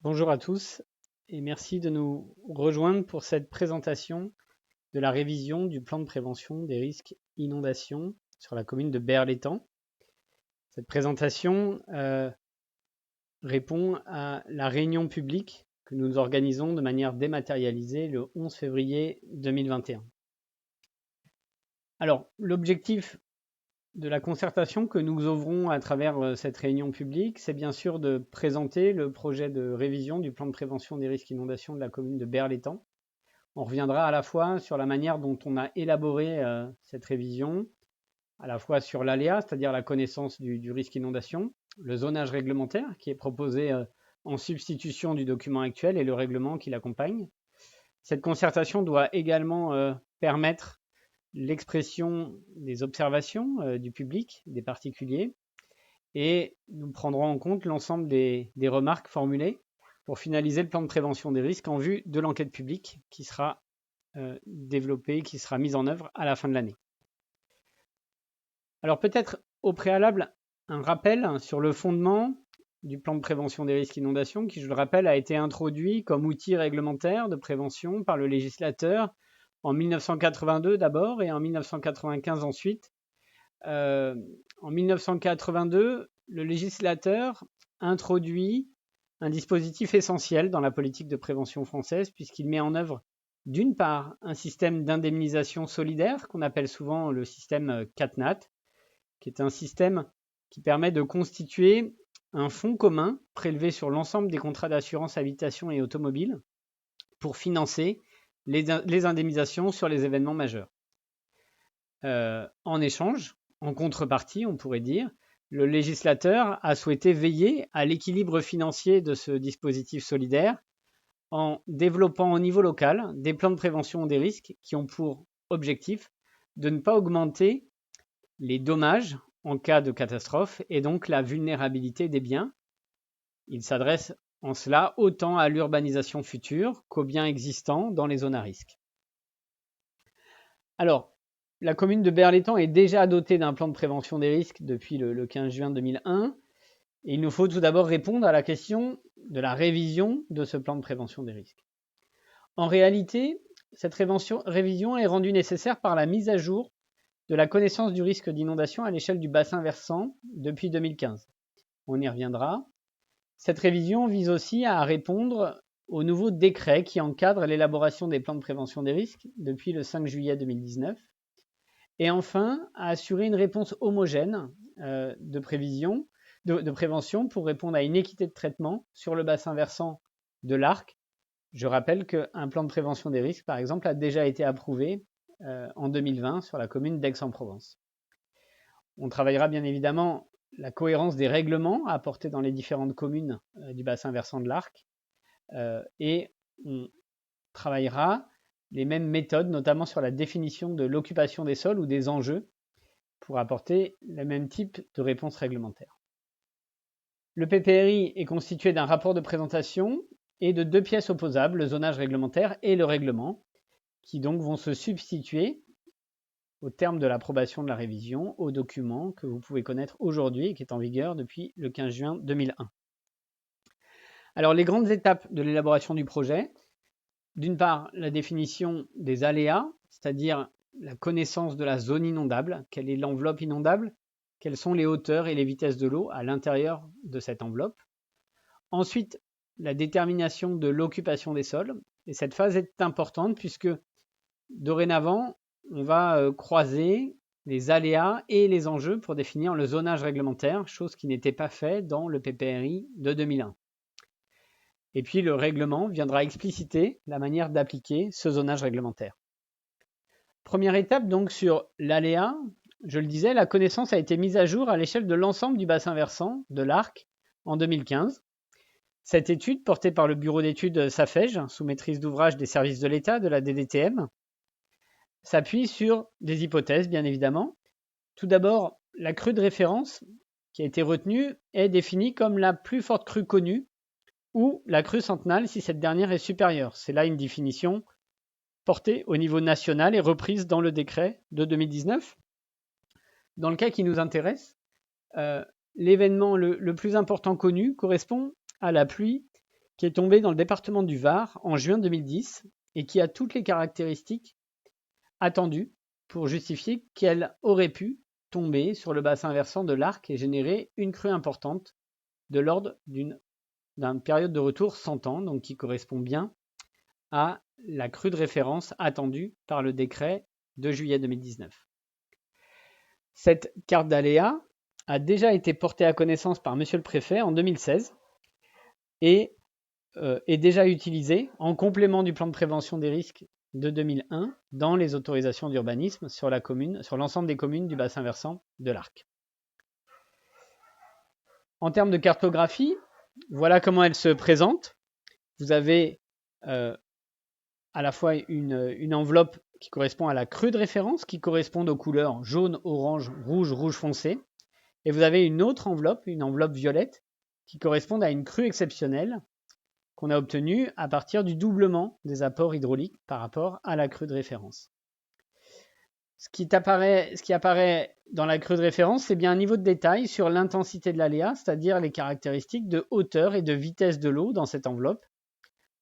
Bonjour à tous et merci de nous rejoindre pour cette présentation de la révision du plan de prévention des risques inondations sur la commune de Berre-l'Étang. Cette présentation répond à la réunion publique que nous organisons de manière dématérialisée le 11 février 2021. Alors, l'objectif de la concertation que nous ouvrons à travers cette réunion publique, c'est bien sûr de présenter le projet de révision du plan de prévention des risques inondations de la commune de Berre-l'Étang. On reviendra à la fois sur la manière dont on a élaboré cette révision, à la fois sur l'aléa, c'est-à-dire la connaissance du risque inondation, le zonage réglementaire qui est proposé en substitution du document actuel et le règlement qui l'accompagne. Cette concertation doit également permettre l'expression des observations du public, des particuliers, et nous prendrons en compte l'ensemble des remarques formulées pour finaliser le plan de prévention des risques en vue de l'enquête publique qui sera développée, qui sera mise en œuvre à la fin de l'année. Alors peut-être au préalable un rappel sur le fondement du plan de prévention des risques inondations qui, je le rappelle, a été introduit comme outil réglementaire de prévention par le législateur en 1982 d'abord et en 1995 ensuite. En 1982, le législateur introduit un dispositif essentiel dans la politique de prévention française puisqu'il met en œuvre d'une part un système d'indemnisation solidaire qu'on appelle souvent le système CatNat, qui est un système qui permet de constituer un fonds commun prélevé sur l'ensemble des contrats d'assurance habitation et automobile pour financer les indemnisations sur les événements majeurs. En échange, en contrepartie, on pourrait dire, le législateur a souhaité veiller à l'équilibre financier de ce dispositif solidaire en développant au niveau local des plans de prévention des risques qui ont pour objectif de ne pas augmenter les dommages en cas de catastrophe et donc la vulnérabilité des biens. Il s'adresse en cela autant à l'urbanisation future qu'aux biens existants dans les zones à risque. Alors, la commune de Berre-l'Étang est déjà dotée d'un plan de prévention des risques depuis le 15 juin 2001. Et il nous faut tout d'abord répondre à la question de la révision de ce plan de prévention des risques. En réalité, cette révision est rendue nécessaire par la mise à jour de la connaissance du risque d'inondation à l'échelle du bassin versant depuis 2015. On y reviendra. Cette révision vise aussi à répondre au nouveau décret qui encadre l'élaboration des plans de prévention des risques depuis le 5 juillet 2019. Et enfin, à assurer une réponse homogène de prévention pour répondre à une équité de traitement sur le bassin versant de l'Arc. Je rappelle qu'un plan de prévention des risques, par exemple, a déjà été approuvé en 2020 sur la commune d'Aix-en-Provence. On travaillera bien évidemment la cohérence des règlements à apporter dans les différentes communes du bassin versant de l'Arc et on travaillera les mêmes méthodes, notamment sur la définition de l'occupation des sols ou des enjeux, pour apporter le même type de réponse réglementaire. Le PPRI est constitué d'un rapport de présentation et de deux pièces opposables, le zonage réglementaire et le règlement, qui donc vont se substituer au terme de l'approbation de la révision au document que vous pouvez connaître aujourd'hui et qui est en vigueur depuis le 15 juin 2001. Alors les grandes étapes de l'élaboration du projet, d'une part, la définition des aléas, c'est-à-dire la connaissance de la zone inondable, quelle est l'enveloppe inondable, quelles sont les hauteurs et les vitesses de l'eau à l'intérieur de cette enveloppe. Ensuite, la détermination de l'occupation des sols. Et cette phase est importante puisque dorénavant, on va croiser les aléas et les enjeux pour définir le zonage réglementaire, chose qui n'était pas faite dans le PPRI de 2001. Et puis le règlement viendra expliciter la manière d'appliquer ce zonage réglementaire. Première étape donc sur l'aléa, je le disais, la connaissance a été mise à jour à l'échelle de l'ensemble du bassin versant de l'Arc en 2015. Cette étude, portée par le bureau d'études SAFEJ, sous maîtrise d'ouvrage des services de l'État, de la DDTM, s'appuie sur des hypothèses, bien évidemment. Tout d'abord, la crue de référence qui a été retenue est définie comme la plus forte crue connue ou la crue centenale si cette dernière est supérieure. C'est là une définition portée au niveau national et reprise dans le décret de 2019. Dans le cas qui nous intéresse, l'événement le plus important connu correspond à la pluie qui est tombée dans le département du Var en juin 2010 et qui a toutes les caractéristiques attendues pour justifier qu'elle aurait pu tomber sur le bassin versant de l'Arc et générer une crue importante de l'ordre d'une période de retour 100 ans, donc qui correspond bien à la crue de référence attendue par le décret de juillet 2019. Cette carte d'aléa a déjà été portée à connaissance par Monsieur le Préfet en 2016 et est déjà utilisée en complément du plan de prévention des risques de 2001 dans les autorisations d'urbanisme sur l'ensemble des communes du bassin versant de l'Arc. En termes de cartographie, voilà comment elle se présente. Vous avez à la fois une enveloppe qui correspond à la crue de référence, qui correspond aux couleurs jaune, orange, rouge, rouge foncé. Et vous avez une autre enveloppe, une enveloppe violette, qui correspond à une crue exceptionnelle qu'on a obtenue à partir du doublement des apports hydrauliques par rapport à la crue de référence. Ce qui apparaît dans la crue de référence, c'est bien un niveau de détail sur l'intensité de l'aléa, c'est-à-dire les caractéristiques de hauteur et de vitesse de l'eau dans cette enveloppe.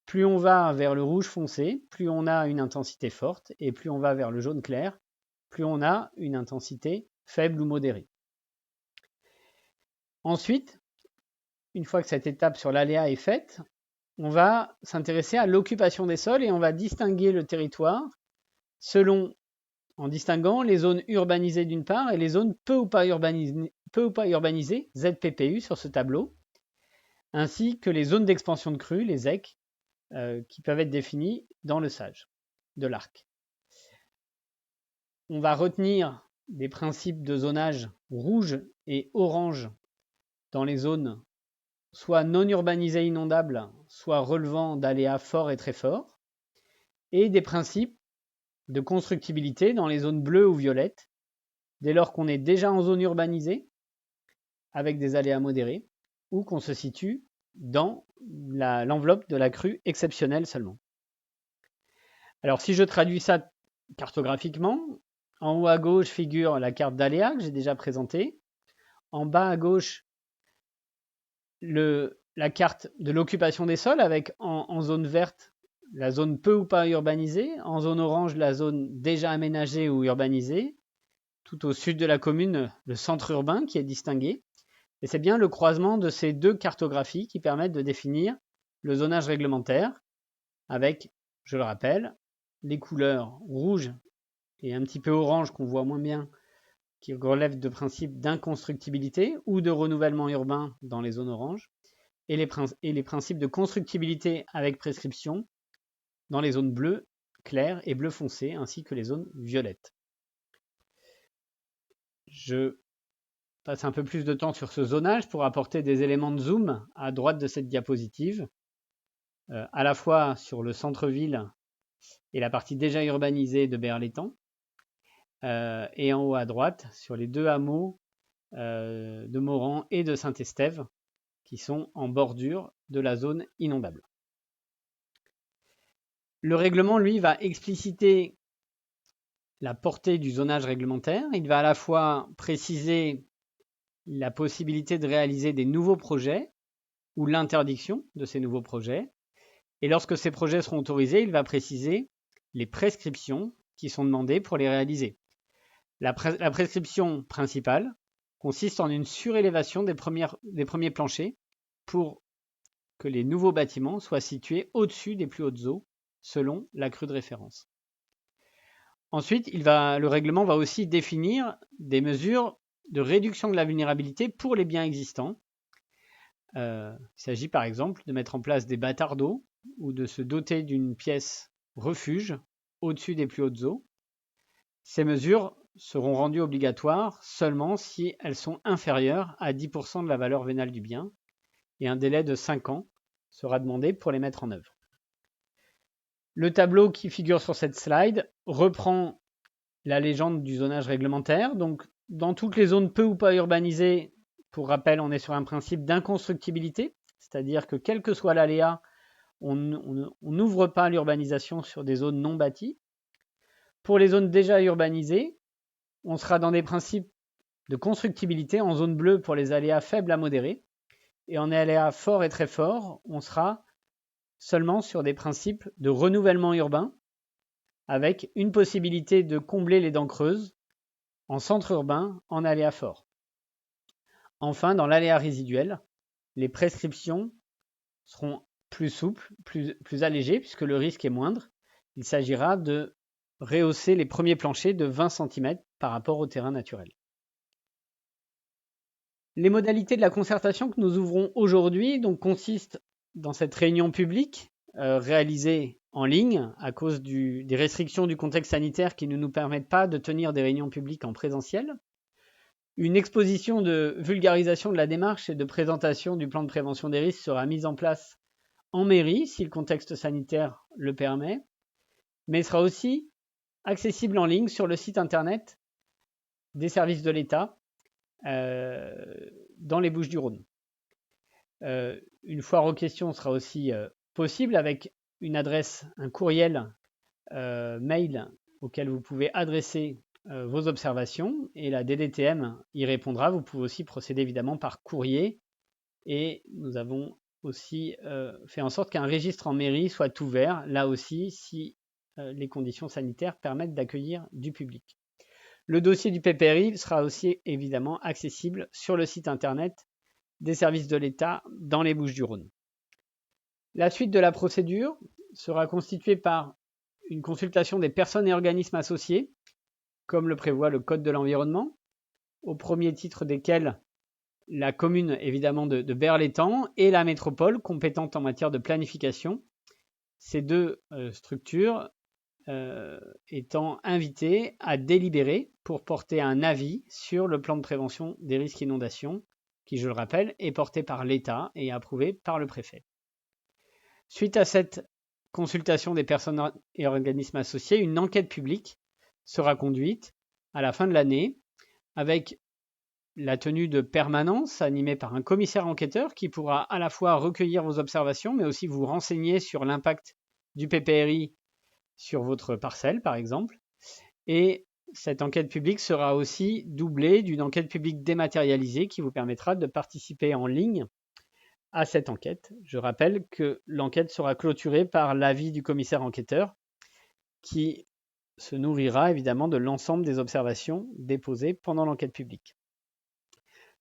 Plus on va vers le rouge foncé, plus on a une intensité forte, et plus on va vers le jaune clair, plus on a une intensité faible ou modérée. Ensuite, une fois que cette étape sur l'aléa est faite, on va s'intéresser à l'occupation des sols et on va distinguer le territoire en distinguant les zones urbanisées d'une part et les zones peu ou pas urbanisées, ZPPU sur ce tableau, ainsi que les zones d'expansion de crue, les ZEC, qui peuvent être définies dans le SAGE de l'Arc. On va retenir des principes de zonage rouge et orange dans les zones soit non urbanisées inondables, soit relevant d'aléas forts et très forts, et des principes de constructibilité dans les zones bleues ou violettes, dès lors qu'on est déjà en zone urbanisée, avec des aléas modérés, ou qu'on se situe dans l'enveloppe de la crue exceptionnelle seulement. Alors si je traduis ça cartographiquement, en haut à gauche figure la carte d'aléa que j'ai déjà présentée, en bas à gauche la carte de l'occupation des sols avec en zone verte la zone peu ou pas urbanisée, en zone orange la zone déjà aménagée ou urbanisée, tout au sud de la commune le centre urbain qui est distingué. Et c'est bien le croisement de ces deux cartographies qui permettent de définir le zonage réglementaire avec, je le rappelle, les couleurs rouge et un petit peu orange qu'on voit moins bien qui relèvent de principes d'inconstructibilité ou de renouvellement urbain dans les zones oranges, et les principes de constructibilité avec prescription dans les zones bleues claires et bleu foncé, ainsi que les zones violettes. Je passe un peu plus de temps sur ce zonage pour apporter des éléments de zoom à droite de cette diapositive, à la fois sur le centre-ville et la partie déjà urbanisée de Berlétan, et en haut à droite sur les deux hameaux de Moran et de Saint-Estève qui sont en bordure de la zone inondable. Le règlement, lui, va expliciter la portée du zonage réglementaire. Il va à la fois préciser la possibilité de réaliser des nouveaux projets ou l'interdiction de ces nouveaux projets. Et lorsque ces projets seront autorisés, il va préciser les prescriptions qui sont demandées pour les réaliser. La prescription principale consiste en une surélévation des premiers planchers pour que les nouveaux bâtiments soient situés au-dessus des plus hautes eaux selon la crue de référence. Ensuite, le règlement va aussi définir des mesures de réduction de la vulnérabilité pour les biens existants. Il s'agit par exemple de mettre en place des battards d'eau ou de se doter d'une pièce refuge au-dessus des plus hautes eaux. Ces mesures seront rendues obligatoires seulement si elles sont inférieures à 10% de la valeur vénale du bien, et un délai de 5 ans sera demandé pour les mettre en œuvre. Le tableau qui figure sur cette slide reprend la légende du zonage réglementaire. Donc, dans toutes les zones peu ou pas urbanisées, pour rappel, on est sur un principe d'inconstructibilité, c'est-à-dire que quel que soit l'aléa, on n'ouvre pas l'urbanisation sur des zones non bâties. Pour les zones déjà urbanisées, on sera dans des principes de constructibilité en zone bleue pour les aléas faibles à modérés. Et en aléas forts et très forts, on sera seulement sur des principes de renouvellement urbain, avec une possibilité de combler les dents creuses en centre urbain en aléa fort. Enfin, dans l'aléa résiduel, les prescriptions seront plus souples, plus allégées, puisque le risque est moindre. Il s'agira de rehausser les premiers planchers de 20 cm par rapport au terrain naturel. Les modalités de la concertation que nous ouvrons aujourd'hui consistent dans cette réunion publique réalisée en ligne à cause des restrictions du contexte sanitaire qui ne nous permettent pas de tenir des réunions publiques en présentiel. Une exposition de vulgarisation de la démarche et de présentation du plan de prévention des risques sera mise en place en mairie si le contexte sanitaire le permet, mais sera aussi accessible en ligne sur le site internet des services de l'État dans les Bouches-du-Rhône. Une foire aux questions sera aussi possible avec une adresse, un courriel mail auquel vous pouvez adresser vos observations et la DDTM y répondra. Vous pouvez aussi procéder évidemment par courrier et nous avons aussi fait en sorte qu'un registre en mairie soit ouvert, là aussi, si les conditions sanitaires permettent d'accueillir du public. Le dossier du PPRI sera aussi évidemment accessible sur le site internet des services de l'État dans les Bouches-du-Rhône. La suite de la procédure sera constituée par une consultation des personnes et organismes associés, comme le prévoit le Code de l'environnement, au premier titre desquels la commune évidemment de Berre-l'Étang et la métropole compétente en matière de planification. Ces deux structures étant invitées à délibérer pour porter un avis sur le plan de prévention des risques d'inondation, qui, je le rappelle, est porté par l'État et approuvé par le préfet. Suite à cette consultation des personnes et organismes associés, une enquête publique sera conduite à la fin de l'année avec la tenue de permanences animée par un commissaire enquêteur qui pourra à la fois recueillir vos observations mais aussi vous renseigner sur l'impact du PPRI sur votre parcelle par exemple. Et cette enquête publique sera aussi doublée d'une enquête publique dématérialisée qui vous permettra de participer en ligne à cette enquête. Je rappelle que l'enquête sera clôturée par l'avis du commissaire enquêteur qui se nourrira évidemment de l'ensemble des observations déposées pendant l'enquête publique.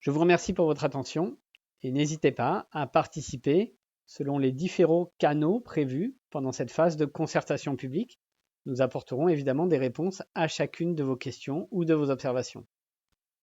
Je vous remercie pour votre attention et n'hésitez pas à participer selon les différents canaux prévus pendant cette phase de concertation publique. Nous apporterons évidemment des réponses à chacune de vos questions ou de vos observations.